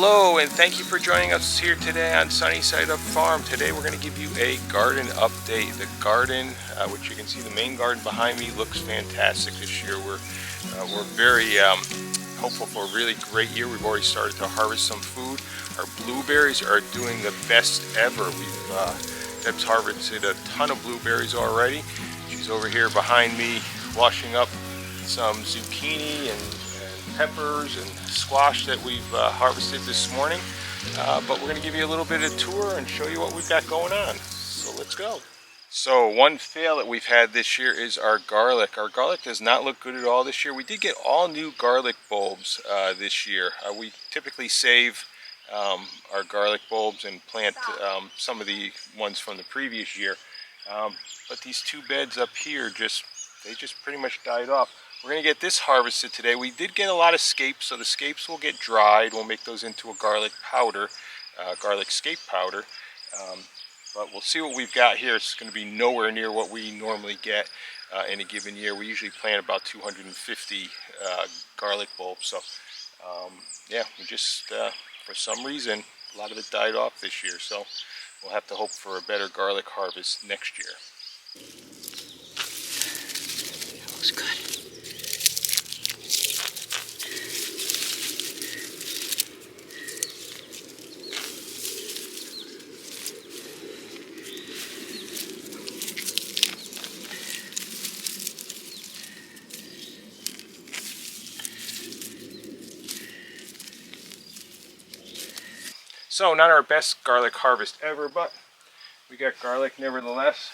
Hello, and thank you for joining us here today on Sunnyside Up Farm. Today we're going to give you a garden update. The garden, which you can see the main garden behind me, looks fantastic this year. We're very hopeful for a really great year. We've already started to harvest some food. Our blueberries are doing the best ever. Deb's harvested a ton of blueberries already. She's over here behind me washing up some zucchini and peppers and squash that we've harvested this morning. But we're going to give you a little bit of tour and show you what we've got going on. So let's go. So one fail that we've had this year is our garlic. Our garlic does not look good at all this year. We did get all new garlic bulbs this year. We typically save our garlic bulbs and plant some of the ones from the previous year. But these two beds up here, they just pretty much died off. We're going to get this harvested today. We did get a lot of scapes, so the scapes will get dried. We'll make those into a garlic powder, garlic scape powder. But we'll see what we've got here. It's going to be nowhere near what we normally get in a given year. We usually plant about 250 garlic bulbs. So yeah, we just, for some reason, a lot of it died off this year. So we'll have to hope for a better garlic harvest next year. That looks good. So not our best garlic harvest ever, but we got garlic nevertheless.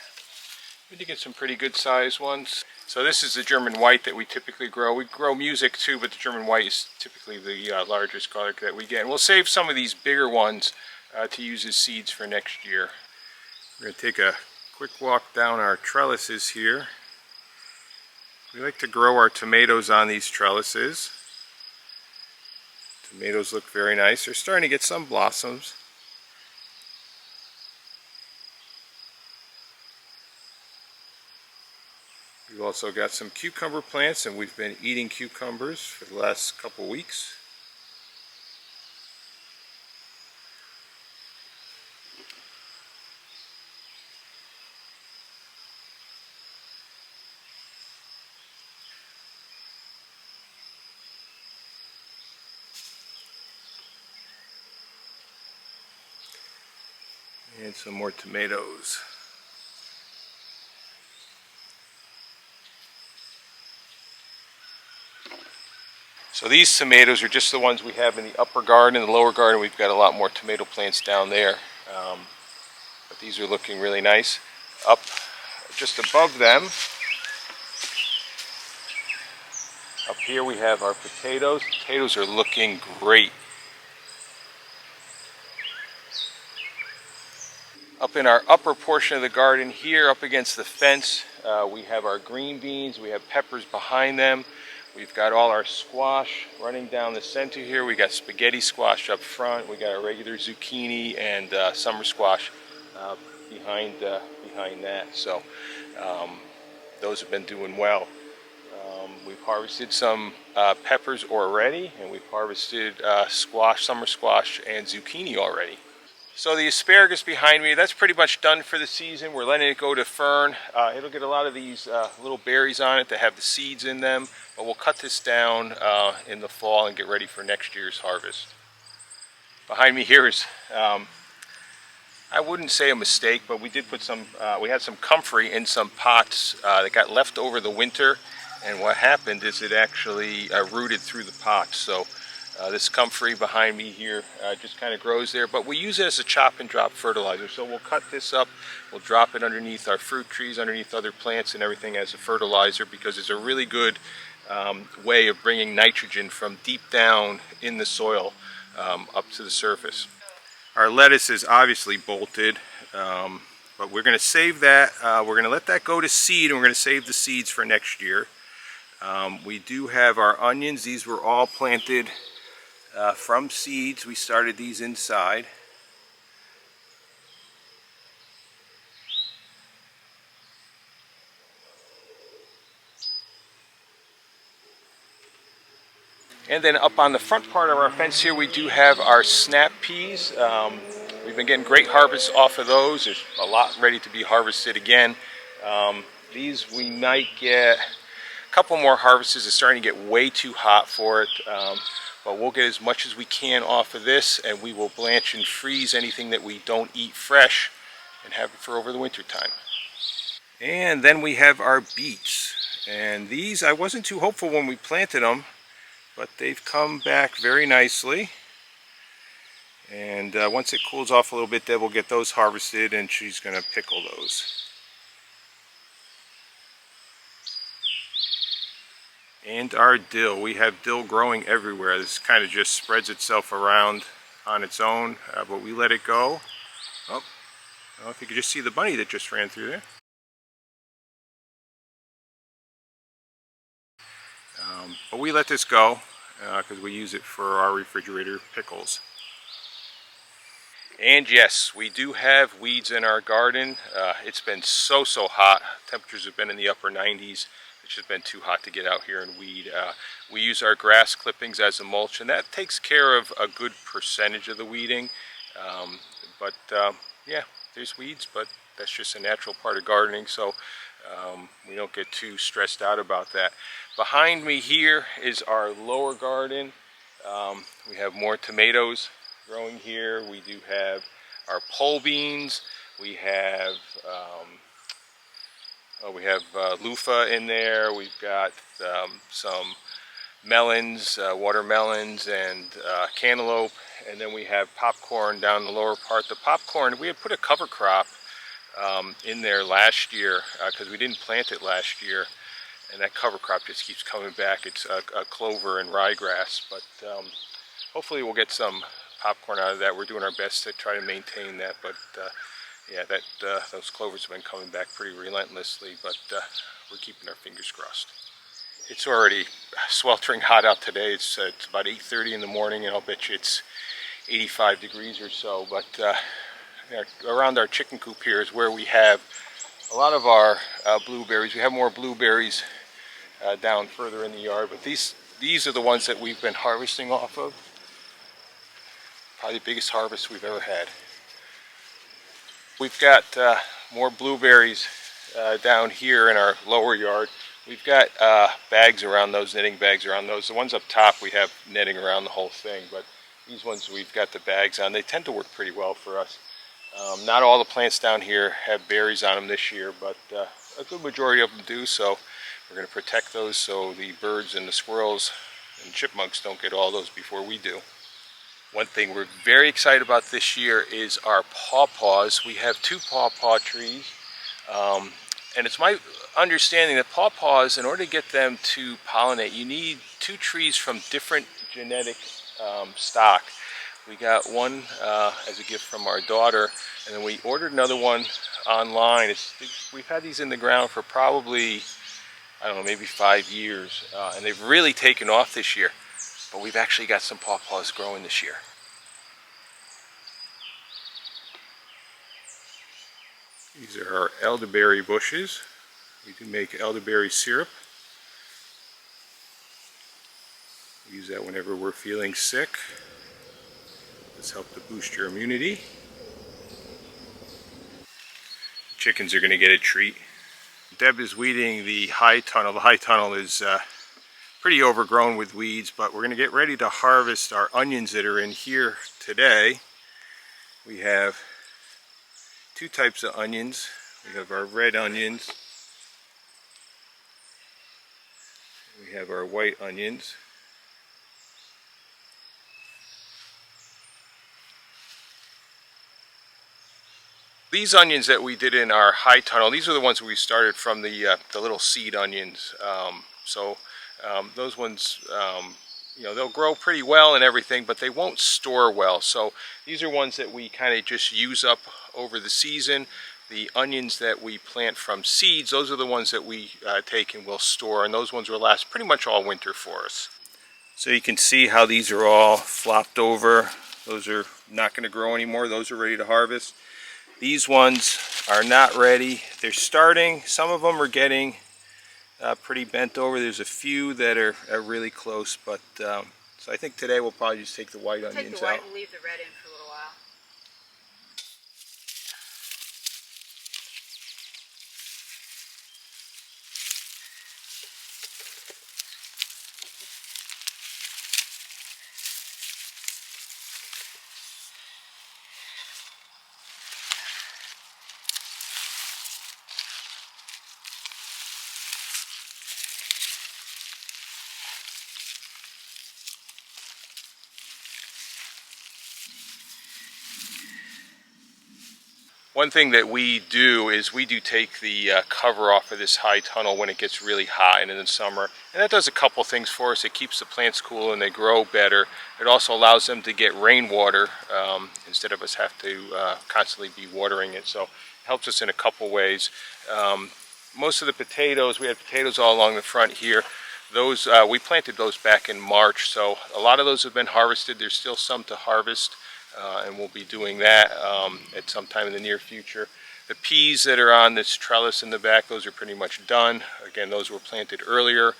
We did get some pretty good sized ones. So this is the German white that we typically grow. We grow music too, but the German white is typically the largest garlic that we get. And we'll save some of these bigger ones to use as seeds for next year. We're going to take a quick walk down our trellises here. We like to grow our tomatoes on these trellises. Tomatoes look very nice. They're starting to get some blossoms. We've also got some cucumber plants, and we've been eating cucumbers for the last couple weeks. And some more tomatoes. So these tomatoes are just the ones we have in the upper garden. In the lower garden we've got a lot more tomato plants down there. But these are looking really nice. Up just above them, up here we have our potatoes. Potatoes are looking great. Up in our upper portion of the garden here, up against the fence, we have our green beans, we have peppers behind them. We've got all our squash running down the center here. We got spaghetti squash up front. We got our regular zucchini and summer squash behind that. So those have been doing well. We've harvested some peppers already, and we've harvested squash, summer squash, and zucchini already. So the asparagus behind me, that's pretty much done for the season. We're letting it go to fern. It'll get a lot of these little berries on it that have the seeds in them, but we'll cut this down in the fall and get ready for next year's harvest. Behind me here is, I wouldn't say a mistake, but we did put we had some comfrey in some pots that got left over the winter, and what happened is it actually rooted through the pots. So this comfrey behind me here just kind of grows there, but we use it as a chop and drop fertilizer. So we'll cut this up, we'll drop it underneath our fruit trees, underneath other plants and everything as a fertilizer, because it's a really good way of bringing nitrogen from deep down in the soil up to the surface. Our lettuce is obviously bolted, but we're going to save that. We're going to let that go to seed, and we're going to save the seeds for next year. We do have our onions. These were all planted from seeds. We started these inside. And then up on the front part of our fence here, we do have our snap peas. We've been getting great harvests off of those. There's a lot ready to be harvested again. These we might get a couple more harvests. It's starting to get way too hot for it. But we'll get as much as we can off of this, and we will blanch and freeze anything that we don't eat fresh and have it for over the winter time. And then we have our beets. And these, I wasn't too hopeful when we planted them, but they've come back very nicely. And once it cools off a little bit, then we'll get those harvested, and she's going to pickle those. And our dill. We have dill growing everywhere. This kind of just spreads itself around on its own, but we let it go. Oh, I don't know if you could just see the bunny that just ran through there. But we let this go because we use it for our refrigerator pickles. And yes, we do have weeds in our garden. It's been so hot. Temperatures have been in the upper 90s. It's just been too hot to get out here and weed. We use our grass clippings as a mulch, and that takes care of a good percentage of the weeding. Yeah, there's weeds, but that's just a natural part of gardening, so we don't get too stressed out about that. Behind me here is our lower garden. We have more tomatoes growing here. We do have our pole beans. We have loofah in there. We've got some melons, watermelons, and cantaloupe. And then we have popcorn down the lower part. The popcorn, we had put a cover crop in there last year because we didn't plant it last year. And that cover crop just keeps coming back. It's a clover and ryegrass. But hopefully we'll get some popcorn out of that. We're doing our best to try to maintain that. But yeah, those clovers have been coming back pretty relentlessly, but we're keeping our fingers crossed. It's already sweltering hot out today. It's about 8:30 in the morning, and I'll bet you it's 85 degrees or so. But around our chicken coop here is where we have a lot of our blueberries. We have more blueberries down further in the yard, but these are the ones that we've been harvesting off of. Probably the biggest harvest we've ever had. We've got more blueberries down here in our lower yard. We've got bags around those, netting bags around those. The ones up top we have netting around the whole thing, but these ones we've got the bags on. They tend to work pretty well for us. Not all the plants down here have berries on them this year, but a good majority of them do, so we're going to protect those so the birds and the squirrels and chipmunks don't get all those before we do. One thing we're very excited about this year is our pawpaws. We have 2 pawpaw trees, and it's my understanding that pawpaws, in order to get them to pollinate, you need 2 trees from different genetic stock. We got one as a gift from our daughter, and then we ordered another one online. We've had these in the ground for probably, I don't know, maybe 5 years, and they've really taken off this year. But we've actually got some pawpaws growing this year. These are our elderberry bushes. We do make elderberry syrup. We use that whenever we're feeling sick. This helps to boost your immunity. Chickens are going to get a treat. Deb is weeding the high tunnel. The high tunnel is pretty overgrown with weeds, but we're going to get ready to harvest our onions that are in here today. We have 2 types of onions. We have our red onions. We have our white onions. These onions that we did in our high tunnel, these are the ones we started from the little seed onions. Those ones, they'll grow pretty well and everything, but they won't store well. So these are ones that we kind of just use up over the season. The onions that we plant from seeds, those are the ones that we take and will store, and those ones will last pretty much all winter for us. So you can see how these are all flopped over. Those are not going to grow anymore. Those are ready to harvest. These ones are not ready. They're starting. Some of them are getting pretty bent over. There's a few that are really close, but so I think today we'll probably just take the white onions out. Take the white and leave the red in for a little while. One thing that we do is we do take the cover off of this high tunnel when it gets really hot and in the summer. And that does a couple things for us. It keeps the plants cool and they grow better. It also allows them to get rainwater instead of us have to constantly be watering it. So it helps us in a couple ways. Most of the potatoes, we had potatoes all along the front here. Those we planted those back in March, so a lot of those have been harvested. There's still some to harvest. And we'll be doing that at some time in the near future. The peas that are on this trellis in the back, those are pretty much done. Again, those were planted earlier,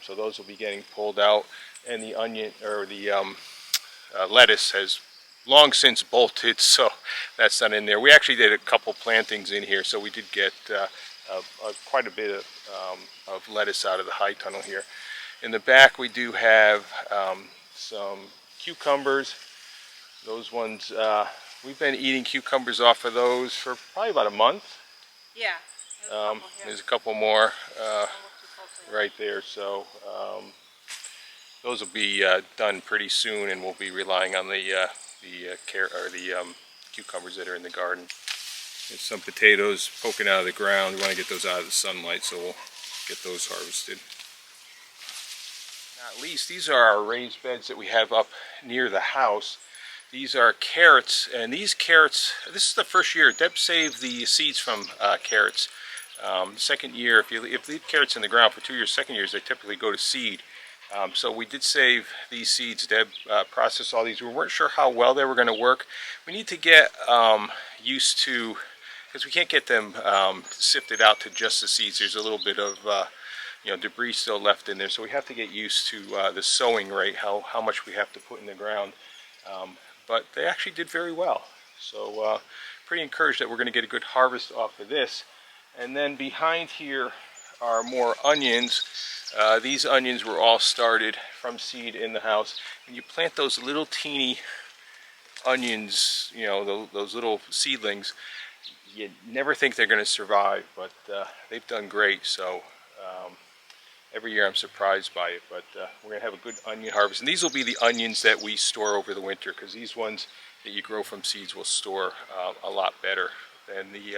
so those will be getting pulled out. And the onion, or the lettuce has long since bolted, so that's not in there. We actually did a couple plantings in here, so we did get quite a bit of lettuce out of the high tunnel here. In the back we do have some cucumbers. Those ones, we've been eating cucumbers off of those for probably about a month. Yeah. There's a couple more right there, so those will be done pretty soon, and we'll be relying on the cucumbers that are in the garden. There's some potatoes poking out of the ground. We want to get those out of the sunlight, so we'll get those harvested. Not least, these are our raised beds that we have up near the house. These are carrots, and these carrots, this is the first year. Deb saved the seeds from carrots. Second year, if you leave carrots in the ground for 2 years, second years they typically go to seed. So we did save these seeds. Deb processed all these. We weren't sure how well they were going to work. We need to get used to, because we can't get them sifted out to just the seeds. There's a little bit of debris still left in there, so we have to get used to the sowing rate, how much we have to put in the ground. But they actually did very well, so pretty encouraged that we're going to get a good harvest off of this. And then behind here are more onions. These onions were all started from seed in the house. When you plant those little teeny onions, those little seedlings, you never think they're going to survive, but they've done great. So every year I'm surprised by it, but we're going to have a good onion harvest. And these will be the onions that we store over the winter, because these ones that you grow from seeds will store a lot better than the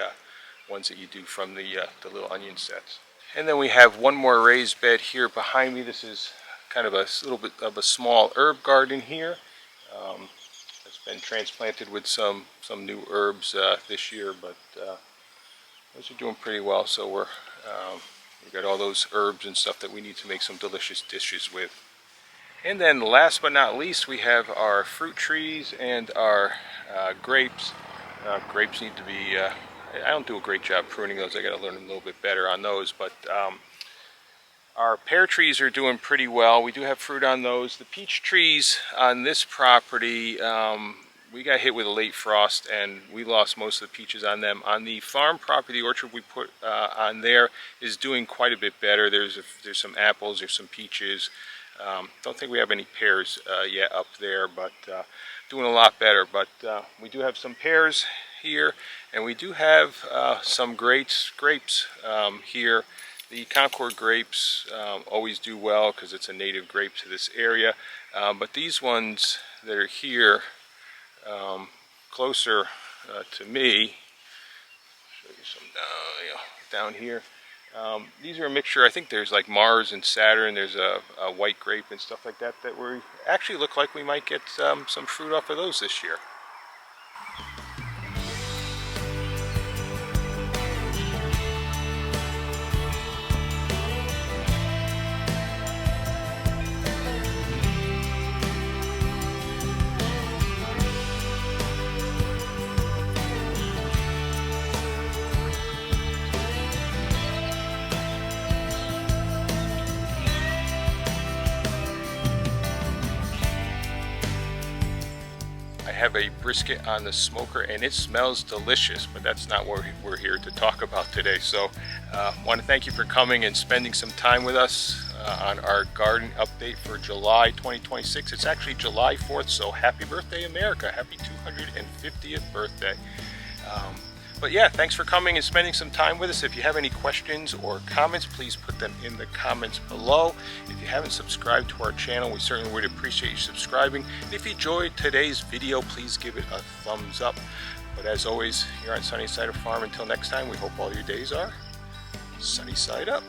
ones that you do from the little onion sets. And then we have one more raised bed here behind me. This is kind of a little bit of a small herb garden here. It's been transplanted with some new herbs this year, but those are doing pretty well. So we've got all those herbs and stuff that we need to make some delicious dishes with. And then last but not least, we have our fruit trees and our grapes. Grapes need to be, I don't do a great job pruning those. I got to learn a little bit better on those, but our pear trees are doing pretty well. We do have fruit on those. The peach trees on this property, we got hit with a late frost and we lost most of the peaches on them. On the farm property, the orchard we put on there is doing quite a bit better. There's some apples, there's some peaches. Don't think we have any pears yet up there, but doing a lot better. But we do have some pears here, and we do have some grapes here. The Concord grapes always do well because it's a native grape to this area. But these ones that are here, closer to me, show you some down here. These are a mixture. I think there's like Mars and Saturn. There's a white grape and stuff like that we actually look like we might get some fruit off of those this year. have a brisket on the smoker and it smells delicious, but that's not what we're here to talk about today. So I want to thank you for coming and spending some time with us on our garden update for July 2026. It's actually July 4th, so happy birthday, America. Happy 250th birthday. But yeah, thanks for coming and spending some time with us. If you have any questions or comments, please put them in the comments below. If you haven't subscribed to our channel, we certainly would appreciate you subscribing. And if you enjoyed today's video, please give it a thumbs up. But as always, here on Sunny Side Up Farm, until next time, we hope all your days are sunny side up.